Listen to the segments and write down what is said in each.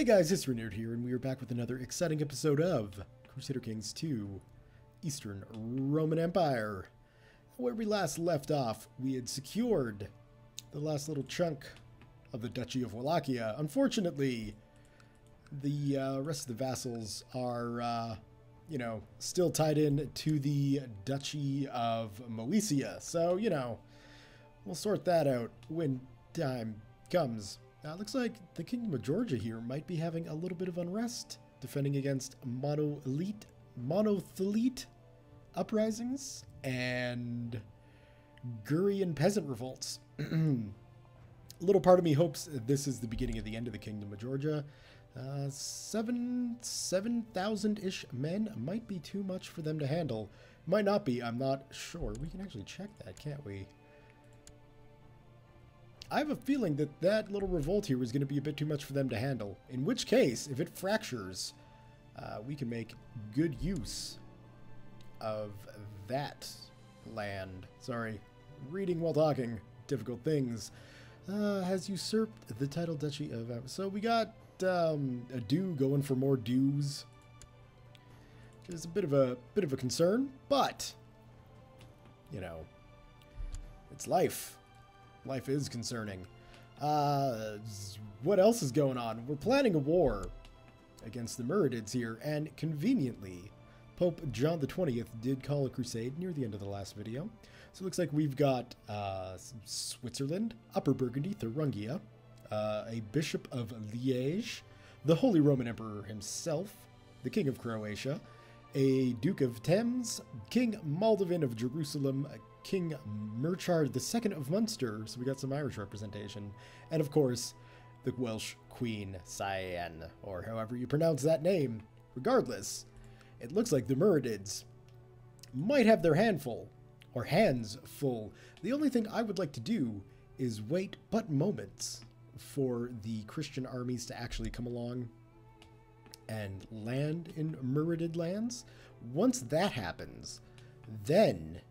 guys, it's Renewed here, and we are back with another exciting episode of Crusader Kings 2, Eastern Roman Empire. Where we last left off, we had secured the last little chunk of the Duchy of Wallachia. Unfortunately, the rest of the vassals are, still tied in to the Duchy of Moesia. So, we'll sort that out when time comes. Looks like the Kingdom of Georgia here might be having a little bit of unrest, defending against monothelite uprisings and Gurian peasant revolts. A little part of me hopes this is the beginning of the end of the Kingdom of Georgia. 7,000-ish men might be too much for them to handle. Might not be, I'm not sure. We can actually check that, can't we? I have a feeling that that little revolt here is going to be a bit too much for them to handle. In which case, if it fractures, we can make good use of that land. Sorry, reading while talking. Difficult things. Has usurped the title Duchy of... So we got a due going for more dues. Which is a bit of a concern, but, it's life. Life is concerning. What else is going on? We're planning a war against the Muradids here, and conveniently, Pope John the 20th did call a crusade near the end of the last video. So it looks like we've got Switzerland, Upper Burgundy, Thuringia, a Bishop of Liège, the Holy Roman Emperor himself, the King of Croatia, a Duke of Thames, King Maldovan of Jerusalem, King Murchard II of Munster, so we got some Irish representation, and of course, the Welsh Queen Cyan, or however you pronounce that name. Regardless, it looks like the Muradids might have their hands full. The only thing I would like to do is wait but moments for the Christian armies to actually come along and land in Muradid lands. Once that happens, then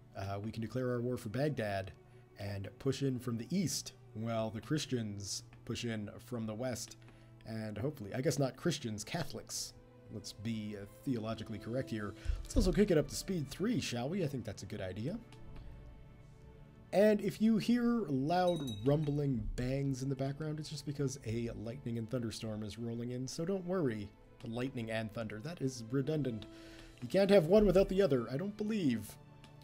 we can declare our war for Baghdad and push in from the east, while the Christians push in from the west, and hopefully, I guess not Christians, Catholics. Let's be theologically correct here. Let's also kick it up to speed 3, shall we? I think that's a good idea. And if you hear loud rumbling bangs in the background, it's just because a lightning and thunderstorm is rolling in, so don't worry. Lightning and thunder, that is redundant. You can't have one without the other, I don't believe.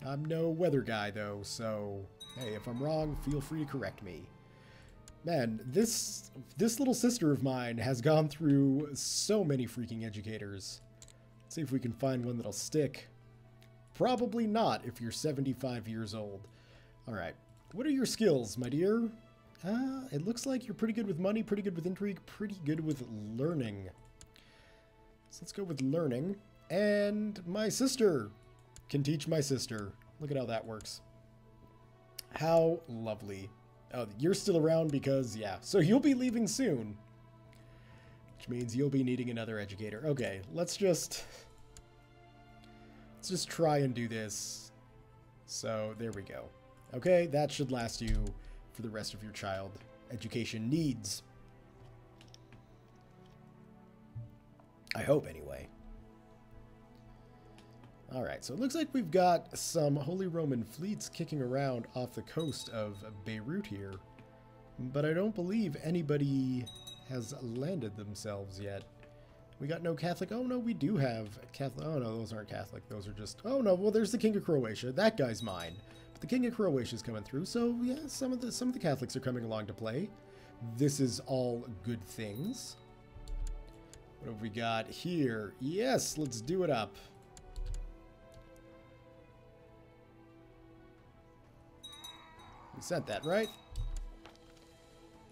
I'm no weather guy, though, so, hey, if I'm wrong, feel free to correct me. Man, this little sister of mine has gone through so many freaking educators. Let's see if we can find one that'll stick. Probably not if you're 75 years old. Alright, what are your skills, my dear? It looks like you're pretty good with money, pretty good with intrigue, pretty good with learning. So let's go with learning. And my sister can teach my sister. Look at how that works. How lovely. Oh, you're still around because, yeah. So you'll be leaving soon. Which means you'll be needing another educator. Okay, let's just try and do this. So, there we go. Okay, that should last you for the rest of your child education needs. I hope, anyway. Alright, so it looks like we've got some Holy Roman fleets kicking around off the coast of Beirut here. But I don't believe anybody has landed themselves yet. We got no Catholic... Oh, no, we do have Catholic... Oh, no, those aren't Catholic. Those are just... Oh, no, well, there's the King of Croatia. That guy's mine. But the King of Croatia is coming through, so, yeah, some of the Catholics are coming along to play. This is all good things. What have we got here? Yes, let's do it up. We sent that, right?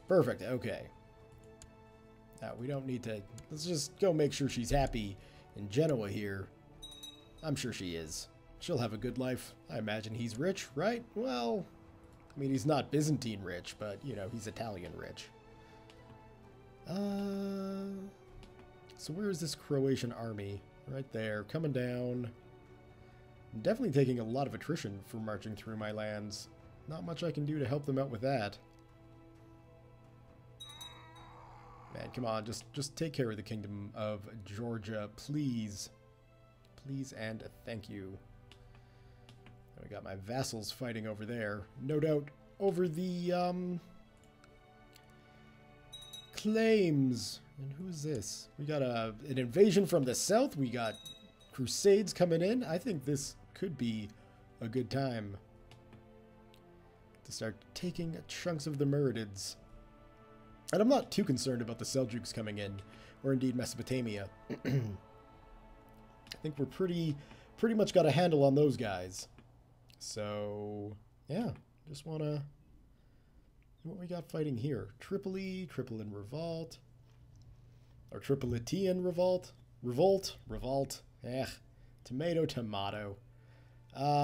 Perfect, okay. Now, we don't need to... Let's just go make sure she's happy in Genoa here. I'm sure she is. She'll have a good life. I imagine he's rich, right? Well, I mean, he's not Byzantine rich, but, he's Italian rich. So where is this Croatian army? Right there, coming down. I'm definitely taking a lot of attrition for marching through my lands. Not much I can do to help them out with that. Man, come on, just take care of the Kingdom of Georgia, please. Please and thank you. We got my vassals fighting over there. No doubt over the claims. And who's this? We got an invasion from the south. We got Crusades coming in. I think this could be a good time to start taking chunks of the Meridids. And I'm not too concerned about the Seljuks coming in, or indeed Mesopotamia. I think we're pretty much got a handle on those guys. So, yeah, just want to... What we got fighting here? Tripoli, Tripolitan Revolt. Or Tripolitan Revolt. Revolt. Tomato.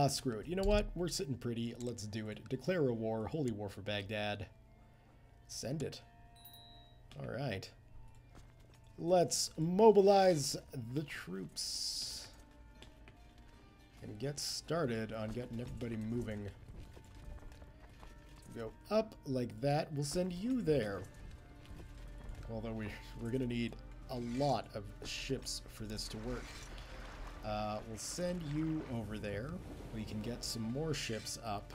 Screw it. You know what? We're sitting pretty. Let's do it. Declare a war. Holy war for Baghdad. Send it. Alright. Let's mobilize the troops. And get started on getting everybody moving. Go up like that. We'll send you there. Although we're going to need a lot of ships for this to work. We'll send you over there. We can get some more ships up.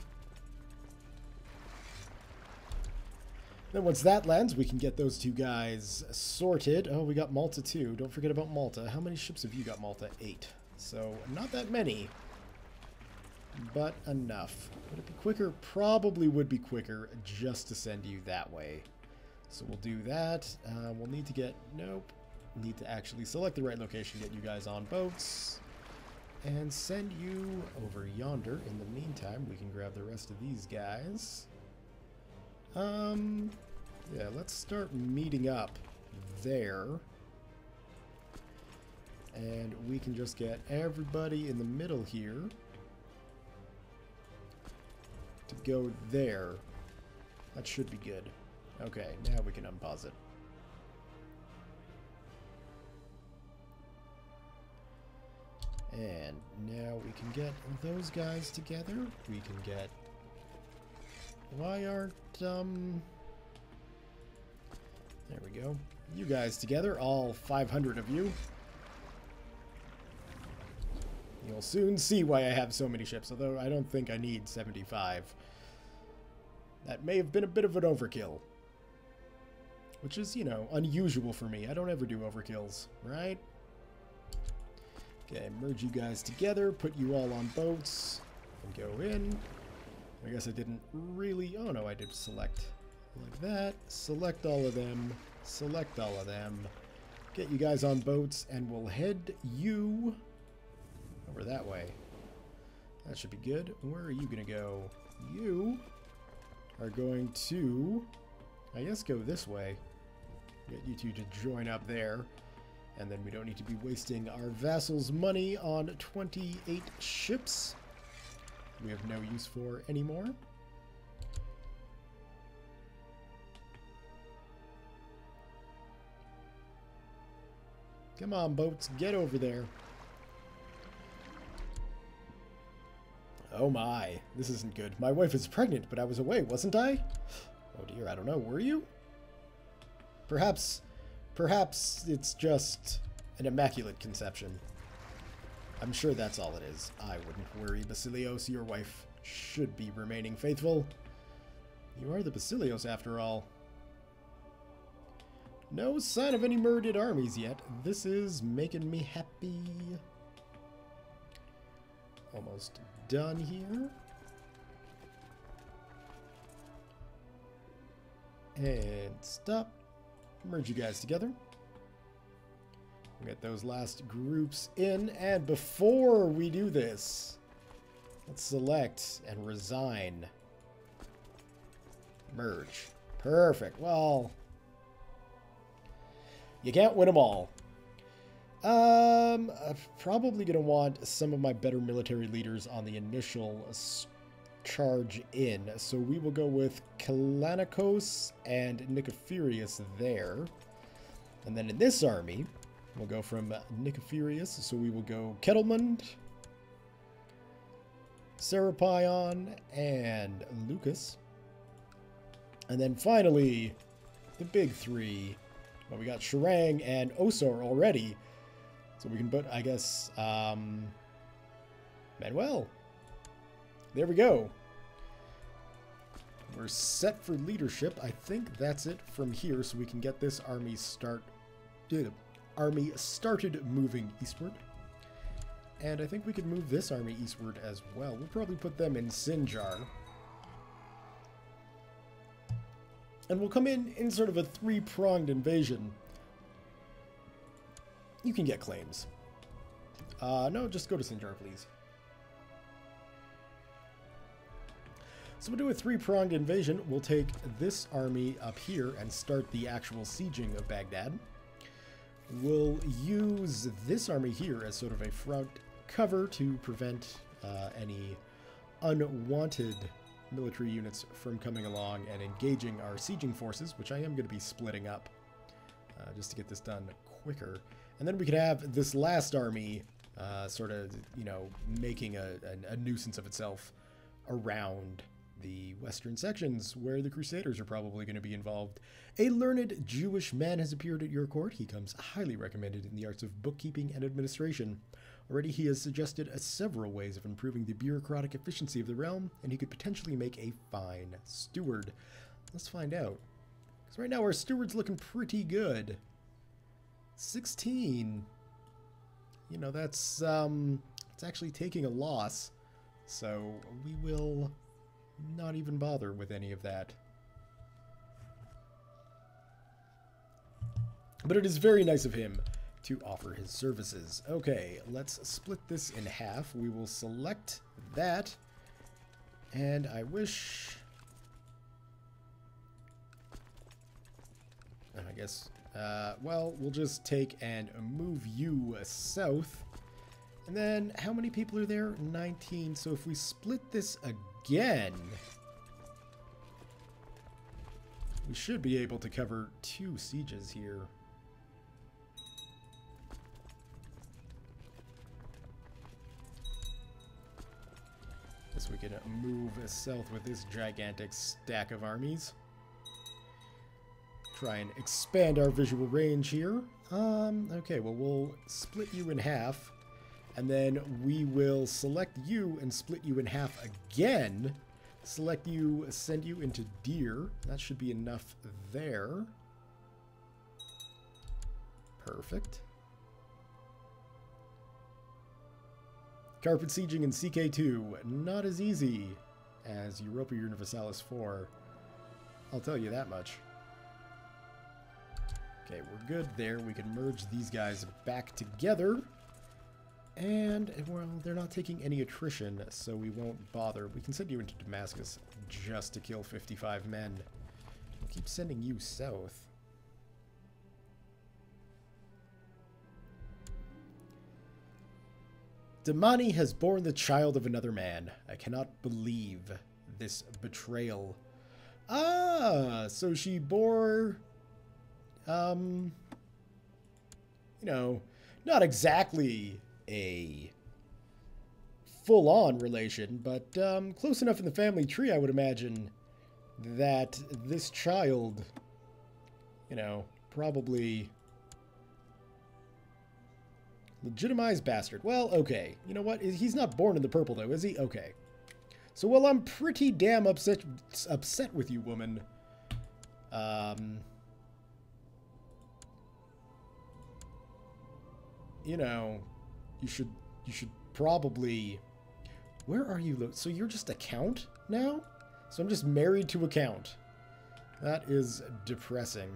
Then once that lands, we can get those two guys sorted. Oh, we got Malta too. Don't forget about Malta. How many ships have you got, Malta? 8. So, not that many. But enough. Would it be quicker? Probably would be quicker just to send you that way. So we'll do that. We'll need to get... Nope. Need to actually select the right location, get you guys on boats, and send you over yonder. In the meantime, we can grab the rest of these guys. Yeah, let's start meeting up there. And we can just get everybody in the middle here to go there. That should be good. Okay, now we can unpause it. And now we can get those guys together. We can get... Why aren't, there we go. You guys together, all 500 of you. You'll soon see why I have so many ships, although I don't think I need 75. That may have been a bit of an overkill. Which is, you know, unusual for me. I don't ever do overkills, right? Okay, merge you guys together, put you all on boats, and go in. I guess I didn't really... Oh, no, I did select like that. Select all of them. Select all of them. Get you guys on boats, and we'll head you over that way. That should be good. Where are you going to go? You are going to, I guess, go this way. Get you two to join up there. And then we don't need to be wasting our vassals' money on 28 ships we have no use for anymore. Come on, boats, get over there. Oh my, this isn't good. My wife is pregnant, but I was away, wasn't I? Oh dear, I don't know. Were you? Perhaps it's just an immaculate conception. I'm sure that's all it is. I wouldn't worry, Basilios. Your wife should be remaining faithful. You are the Basilios, after all. No sign of any murdered armies yet. This is making me happy. Almost done here. And stop. Merge you guys together. We'll get those last groups in. And before we do this, let's select and resign. Merge. Perfect. Well, you can't win them all. I'm probably going to want some of my better military leaders on the initial charge in. So we will go with Kalanikos and Nicophorius there. And then in this army, we'll go from Nicophorius. So we will go Kettlemund, Serapion, and Lucas. And then finally, the big three, Well, we got Sharang and Osor already. So we can put, I guess, Manuel. There we go. We're set for leadership. I think that's it from here, so we can get this army started moving eastward. And I think we could move this army eastward as well. We'll probably put them in Sinjar. And we'll come in sort of a three-pronged invasion. You can get claims. No, just go to Sinjar, please. So we'll do a three-pronged invasion. We'll take this army up here and start the actual sieging of Baghdad. We'll use this army here as sort of a front cover to prevent any unwanted military units from coming along and engaging our sieging forces, which I am going to be splitting up just to get this done quicker. And then we could have this last army sort of, you know, making a nuisance of itself around the western sections where the Crusaders are probably going to be involved. A learned Jewish man has appeared at your court. He comes highly recommended in the arts of bookkeeping and administration. Already he has suggested several ways of improving the bureaucratic efficiency of the realm, and he could potentially make a fine steward. Let's find out. Because right now our steward's looking pretty good. 16. You know, that's it's actually taking a loss. So we will not even bother with any of that. But it is very nice of him to offer his services. Okay, let's split this in half. We will select that. And I wish... I guess... well, we'll just take and move you south. And then, how many people are there? 19. So if we split this again, we should be able to cover 2 sieges here. Guess we can move south with this gigantic stack of armies. Try and expand our visual range here. Okay, well, we'll split you in half. And then we will select you and split you in half again. Select you, send you into Deer. That should be enough there. Perfect. Carpet sieging in CK2, not as easy as Europa Universalis 4. I'll tell you that much. Okay, we're good there. We can merge these guys back together. And, well, they're not taking any attrition, so we won't bother. We can send you into Damascus just to kill 55 men. We'll keep sending you south. Damani has borne the child of another man. I cannot believe this betrayal. Ah, so she bore, you know, not exactly a full-on relation, but close enough in the family tree, I would imagine, that this child, you know, probably... Legitimized bastard. Well, okay. You know what? He's not born in the purple, though, is he? Okay. So, well, I'm pretty damn upset with you, woman. You know, you should probably... Where are you? So you're just a count now? So I'm just married to a count. That is depressing.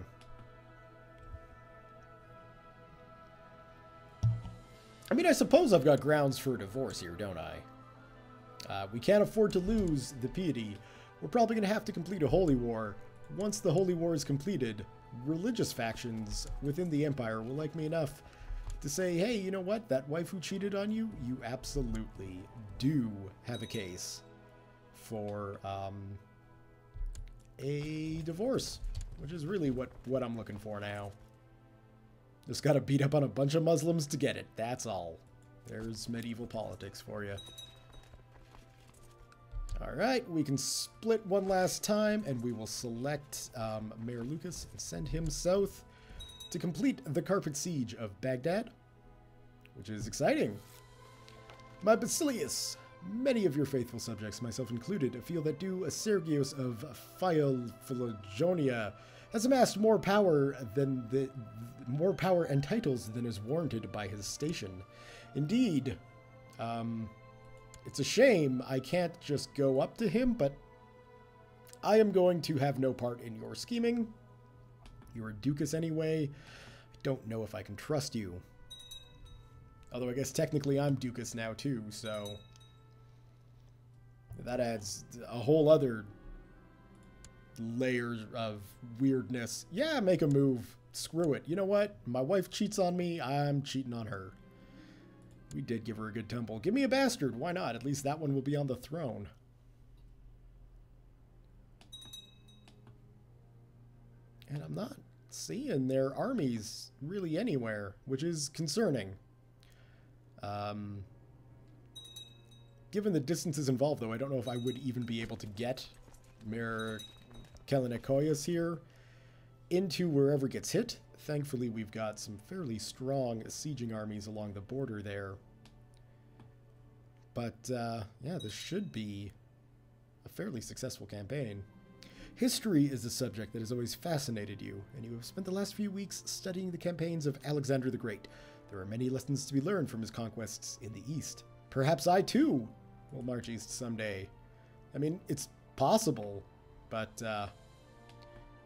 I mean, I suppose I've got grounds for a divorce here, don't I? We can't afford to lose the piety. We're probably going to have to complete a holy war. Once the holy war is completed, religious factions within the empire will like me enough to say, hey, you know what? That wife who cheated on you, you absolutely do have a case for a divorce, which is really what I'm looking for now. Just gotta beat up on a bunch of Muslims to get it. That's all. There's medieval politics for you. Alright, we can split one last time, and we will select Mayor Lucas and send him south to complete the carpet siege of Baghdad, which is exciting. My Basilius, many of your faithful subjects, myself included, feel that Sergius of Phylogionia has amassed more power and titles than is warranted by his station. Indeed, it's a shame I can't just go up to him, but I am going to have no part in your scheming. You're a Ducas anyway. I don't know if I can trust you. Although I guess technically I'm Ducas now too, so that adds a whole other layer of weirdness. Yeah, make a move. Screw it. You know what? My wife cheats on me. I'm cheating on her. We did give her a good tumble. Give me a bastard. Why not? At least that one will be on the throne. And I'm not seeing their armies really anywhere, which is concerning. Given the distances involved, though, I don't know if I would even be able to get Mir Kalinikoyas here into wherever gets hit. Thankfully, we've got some fairly strong sieging armies along the border there. But, yeah, this should be a fairly successful campaign. History is a subject that has always fascinated you, and you have spent the last few weeks studying the campaigns of Alexander the Great. There are many lessons to be learned from his conquests in the East. Perhaps I, too, will march east someday. I mean, it's possible, but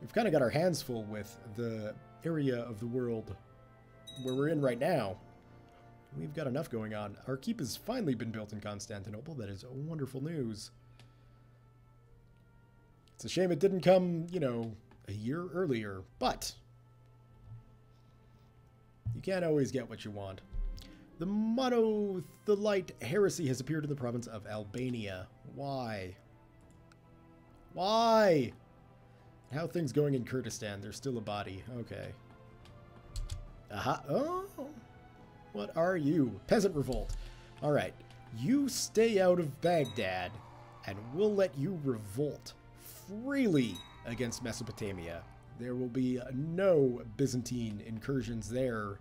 we've kind of got our hands full with the area of the world where we're in right now. We've got enough going on. Our keep has finally been built in Constantinople. That is wonderful news. It's a shame it didn't come, you know, a year earlier, but you can't always get what you want. The monothelite heresy has appeared in the province of Albania. Why? Why? How are things going in Kurdistan? There's still a body. Okay. Aha. Oh. What are you? Peasant revolt. All right. You stay out of Baghdad, and we'll let you revolt freely against Mesopotamia. There will be no Byzantine incursions there.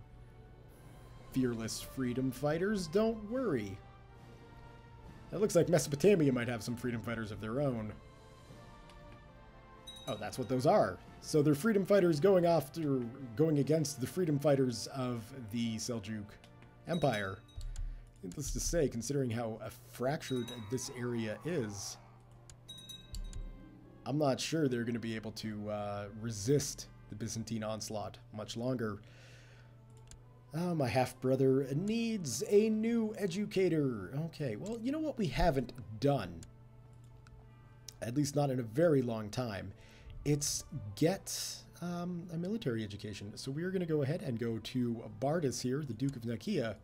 Fearless freedom fighters, don't worry. It looks like Mesopotamia might have some freedom fighters of their own. Oh, that's what those are. So they're freedom fighters going against the freedom fighters of the Seljuk Empire. Needless to say, considering how fractured this area is, I'm not sure they're going to be able to resist the Byzantine onslaught much longer. Oh, my half-brother needs a new educator. Okay, well, you know what we haven't done? At least not in a very long time. It's get a military education. So we're going to go ahead and go to Bardas here, the Duke of Nakia,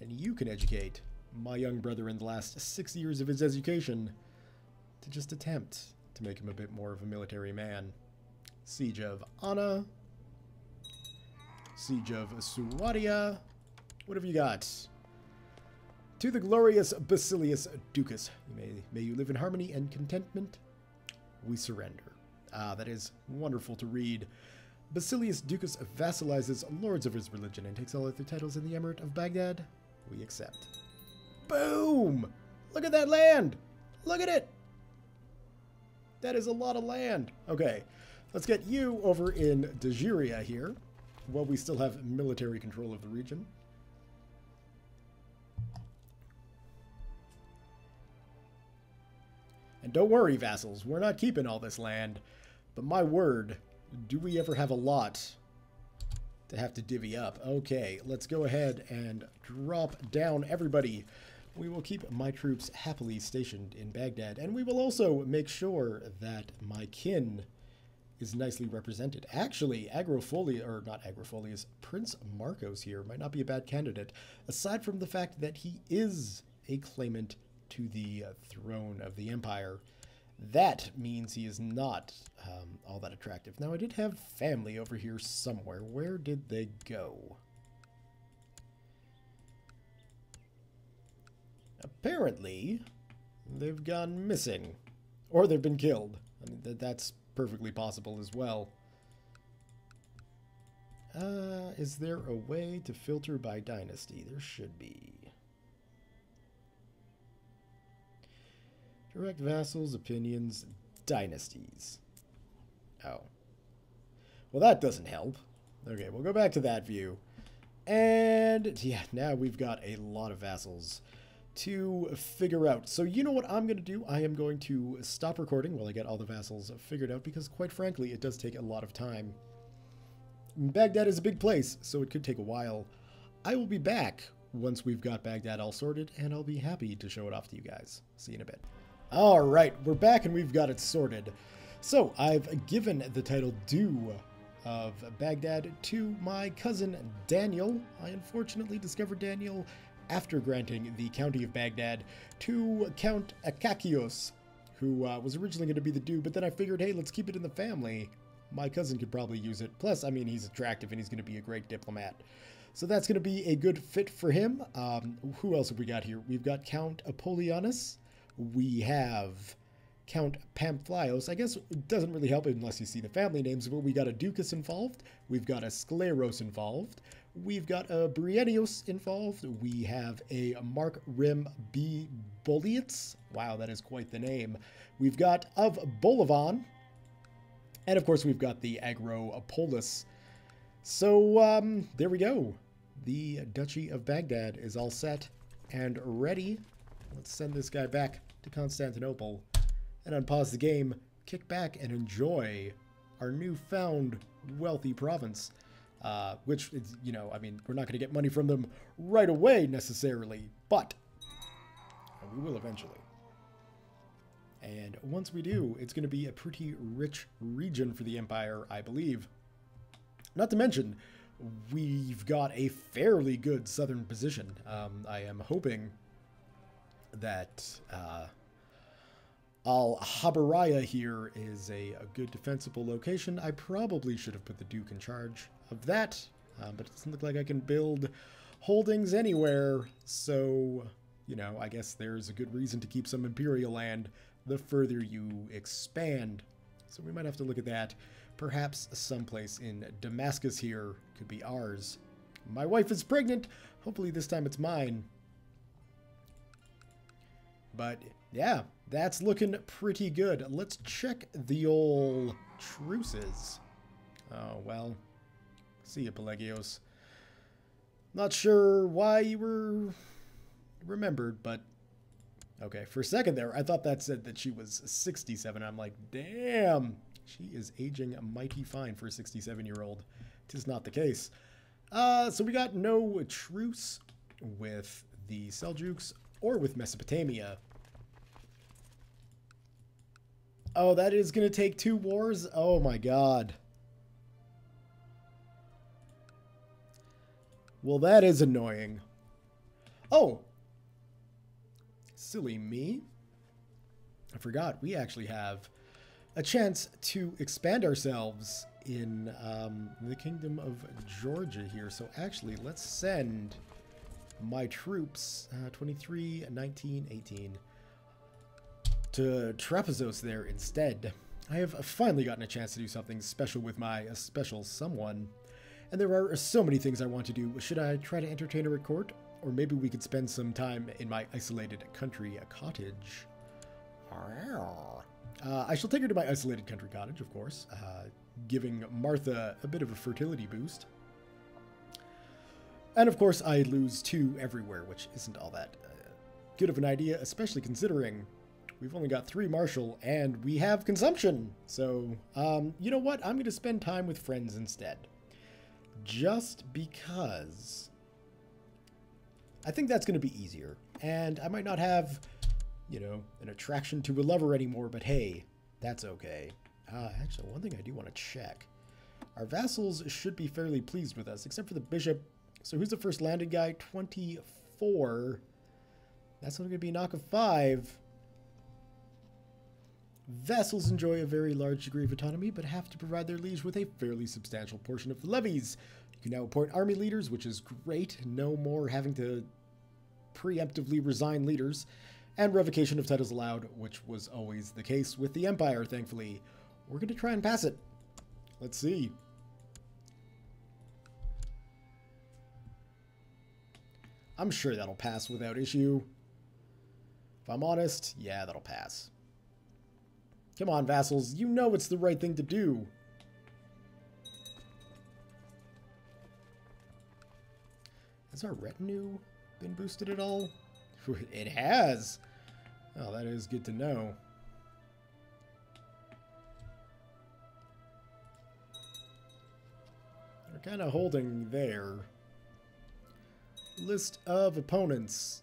and you can educate my young brother in the last 6 years of his education to just attempt to make him a bit more of a military man. Siege of Anna. Siege of Suwadia. What have you got? To the glorious Basilius Ducas. May you live in harmony and contentment. We surrender. Ah, that is wonderful to read. Basilius Ducas vassalizes lords of his religion and takes all other titles in the Emirate of Baghdad. We accept. Boom! Look at that land! Look at it! That is a lot of land. Okay, let's get you over in Dajiria here, while we still have military control of the region. And don't worry, vassals, we're not keeping all this land. But my word, do we ever have a lot to have to divvy up? Okay, let's go ahead and drop down everybody. We will keep my troops happily stationed in Baghdad, and we will also make sure that my kin is nicely represented. Actually, Prince Marcos here might not be a bad candidate, aside from the fact that he is a claimant to the throne of the empire. That means he is not all that attractive. Now, I did have family over here somewhere. Where did they go? Apparently, they've gone missing. Or they've been killed. I mean, that's perfectly possible as well. Is there a way to filter by dynasty? There should be. Direct vassals, opinions, dynasties. Oh. Well, that doesn't help. Okay, we'll go back to that view. And, yeah, now we've got a lot of vassals to figure out. So you know what I'm going to do? I am going to stop recording while I get all the vassals figured out, because quite frankly, it does take a lot of time. Baghdad is a big place, so it could take a while. I will be back once we've got Baghdad all sorted, and I'll be happy to show it off to you guys. See you in a bit. Alright, we're back and we've got it sorted. So, I've given the title Due of Baghdad to my cousin Daniel. I unfortunately discovered Daniel after granting the county of Baghdad to Count Akakios, who was originally going to be the Due, but then I figured, hey, let's keep it in the family. My cousin could probably use it. Plus, I mean, he's attractive and he's going to be a great diplomat. So that's going to be a good fit for him. Who else have we got here? We've got Count Apollonius. We have Count Pamphlios. I guess it doesn't really help unless you see the family names, but we got a Ducas involved. We've got a Scleros involved. We've got a Briennios involved. We have a Mark Rim B. Bolietz. Wow, that is quite the name. We've got of Bolivan. And of course, we've got the Agropolis. So, there we go. The Duchy of Baghdad is all set and ready. Let's send this guy back to Constantinople and unpause the game, kick back, and enjoy our newfound wealthy province. Which is, you know, I mean, we're not going to get money from them right away necessarily, but we will eventually. And once we do, it's going to be a pretty rich region for the Empire, I believe. Not to mention, we've got a fairly good southern position. I am hoping that Al-Habaraya here is a good defensible location. I probably should have put the Duke in charge of that, but it doesn't look like I can build holdings anywhere. So, you know, I guess there's a good reason to keep some Imperial land the further you expand. So we might have to look at that. Perhaps someplace in Damascus here could be ours. My wife is pregnant. Hopefully this time it's mine. But yeah, that's looking pretty good. Let's check the old truces. Oh, well. See ya, Pelagios. Not sure why you were remembered, but okay. For a second there, I thought that said that she was 67. I'm like, damn, she is aging mighty fine for a 67-year-old. Tis not the case. So we got no truce with the Seljuks or with Mesopotamia. Oh, that is going to take 2 wars? Oh my god. Well, that is annoying. Oh. Silly me. I forgot. We actually have a chance to expand ourselves in the Kingdom of Georgia here. So actually, let's send my troops, 23, 19, 18, to Trapezoes there instead. I have finally gotten a chance to do something special with my special someone. And there are so many things I want to do. Should I try to entertain her at court? Or maybe we could spend some time in my isolated country cottage. I shall take her to my isolated country cottage, of course, giving Martha a bit of a fertility boost. And of course, I lose 2 everywhere, which isn't all that good of an idea, especially considering we've only got 3 martial and we have consumption. So, you know what? I'm going to spend time with friends instead. Just because I think that's going to be easier. And I might not have, you know, an attraction to a lover anymore, but hey, that's okay. Actually, one thing I do want to check. Our vassals should be fairly pleased with us, except for the bishop. So who's the first landed guy? 24. That's only going to be a knock of 5. Vassals enjoy a very large degree of autonomy, but have to provide their liege with a fairly substantial portion of the levies. You can now appoint army leaders, which is great. No more having to preemptively resign leaders. And revocation of titles allowed, which was always the case with the Empire, thankfully. We're going to try and pass it. Let's see. I'm sure that'll pass without issue. If I'm honest, yeah, that'll pass. Come on, vassals. You know it's the right thing to do. Has our retinue been boosted at all? It has. Oh, that is good to know. We're kind of holding there. List of opponents.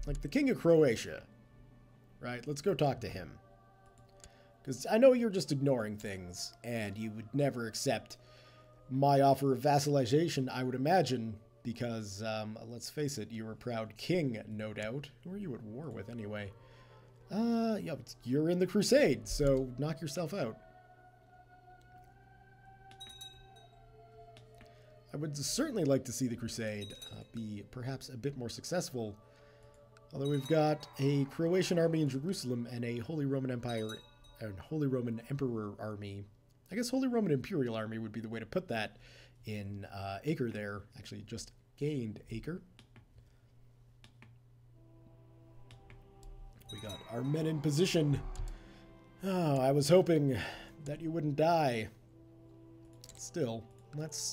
Like the King of Croatia. Right, let's go talk to him. Because I know you're just ignoring things, and you would never accept my offer of vassalization, I would imagine, because, let's face it, you're a proud king, no doubt. Who are you at war with, anyway? Yeah, you're in the Crusade, so knock yourself out. I would certainly like to see the Crusade be perhaps a bit more successful. Although we've got a Croatian army in Jerusalem and a Holy Roman Empire and Holy Roman Emperor army. I guess Holy Roman Imperial Army would be the way to put that in Acre there. Actually, just gained Acre. We got our men in position. Oh, I was hoping that you wouldn't die. Still, let's,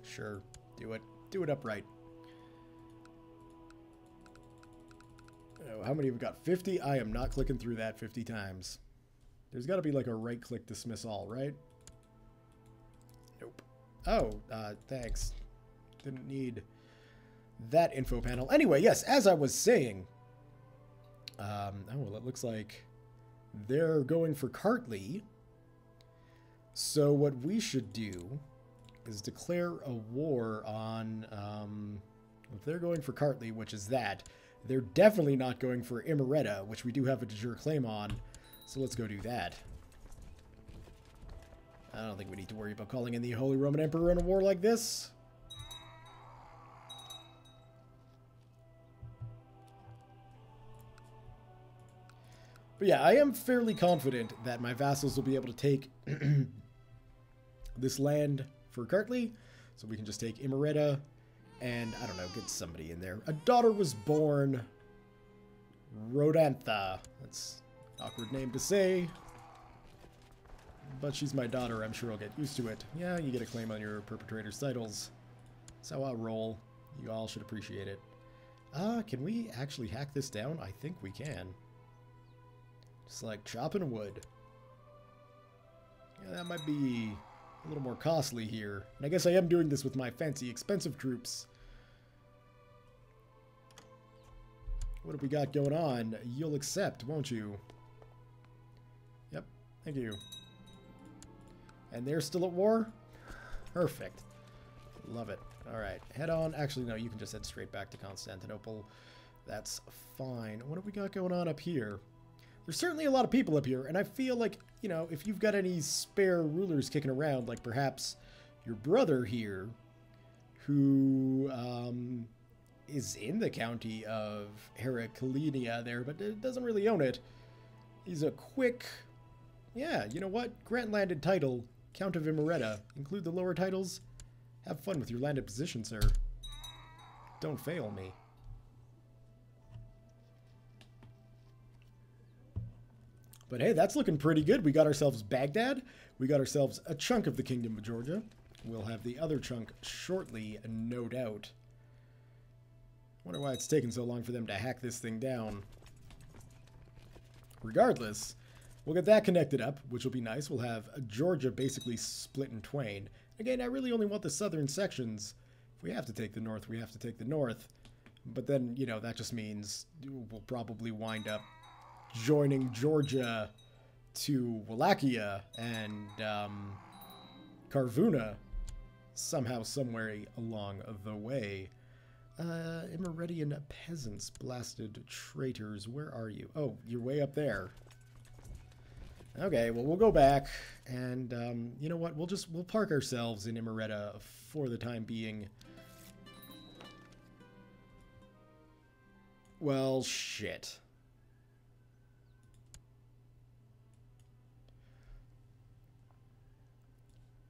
sure, do it. Do it upright. Oh, how many have we got? 50? I am not clicking through that 50 times. There's got to be like a right-click dismiss all, right? Nope. Oh, thanks. Didn't need that info panel. Anyway, yes, as I was saying, oh, well, it looks like they're going for Kartli. So what we should do is declare a war on, if they're going for Kartli, which is that, they're definitely not going for Imereta, which we do have a de jure claim on. So let's go do that. I don't think we need to worry about calling in the Holy Roman Emperor in a war like this. But yeah, I am fairly confident that my vassals will be able to take this land for Kartli. So we can just take Imereta and, I don't know, get somebody in there. A daughter was born. Rodantha. That's awkward name to say, but she's my daughter. I'm sure I'll get used to it. Yeah, you get a claim on your perpetrator's titles. That's how I roll. You all should appreciate it. Can we actually hack this down? I think we can. Just like chopping wood. Yeah, that might be a little more costly here. And I guess I am doing this with my fancy, expensive troops. What have we got going on? You'll accept, won't you? Yep, thank you. And they're still at war? Perfect. Love it. Alright, head on. Actually, no, you can just head straight back to Constantinople. That's fine. What have we got going on up here? There's certainly a lot of people up here, and I feel like, you know, if you've got any spare rulers kicking around, like perhaps your brother here, who is in the county of Heraclea there, but doesn't really own it. He's a quick, yeah, you know what? Grant landed title, Count of Imereta. Include the lower titles. Have fun with your landed position, sir. Don't fail me. But hey, that's looking pretty good. We got ourselves Baghdad. We got ourselves a chunk of the Kingdom of Georgia. We'll have the other chunk shortly, no doubt. Wonder why it's taken so long for them to hack this thing down. Regardless, we'll get that connected up, which will be nice. We'll have Georgia basically split in twain. Again, I really only want the southern sections. If we have to take the north, we have to take the north. But then, you know, that just means we'll probably wind up joining Georgia to Wallachia and Karvuna somehow, somewhere along the way. Imeretian peasants, blasted traitors. Where are you? Oh, you're way up there. Okay, well, we'll go back, and you know what? We'll park ourselves in Imereta for the time being. Well, shit.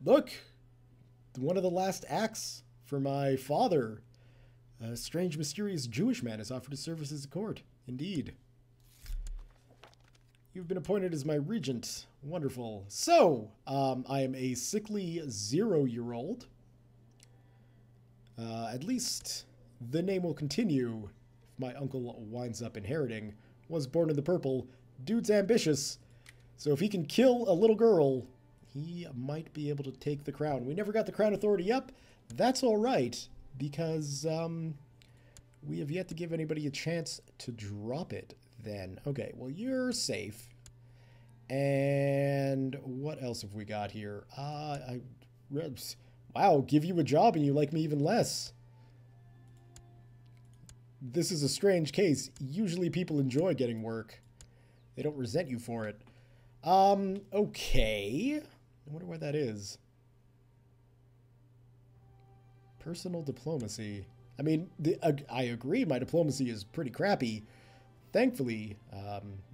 Look, one of the last acts for my father A strange, mysterious Jewish man has offered his services at court. Indeed. You've been appointed as my regent. Wonderful. So, I am a sickly 0-year-old. At least the name will continue if my uncle winds up inheriting. Was born in the purple. Dude's ambitious. So if he can kill a little girl, he might be able to take the crown. We never got the crown authority up. That's all right, because we have yet to give anybody a chance to drop it then. Okay, well, you're safe. And what else have we got here? Wow, give you a job and you like me even less. This is a strange case. Usually people enjoy getting work. They don't resent you for it. Okay. I wonder why that is. Personal diplomacy. I mean, I agree my diplomacy is pretty crappy. Thankfully,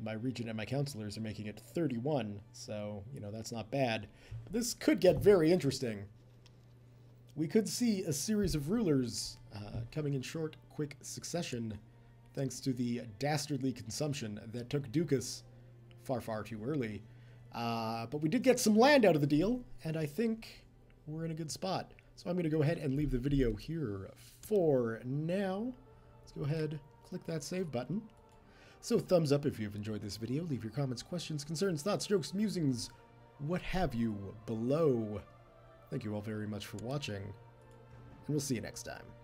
my regent and my counselors are making it 31, so, you know, that's not bad. But this could get very interesting. We could see a series of rulers coming in short, quick succession, thanks to the dastardly consumption that took Ducas far, far too early. But we did get some land out of the deal, and I think we're in a good spot. So I'm going to go ahead and leave the video here for now. Let's go ahead, click that save button. So thumbs up if you've enjoyed this video. Leave your comments, questions, concerns, thoughts, jokes, musings, what have you below. Thank you all very much for watching, and we'll see you next time.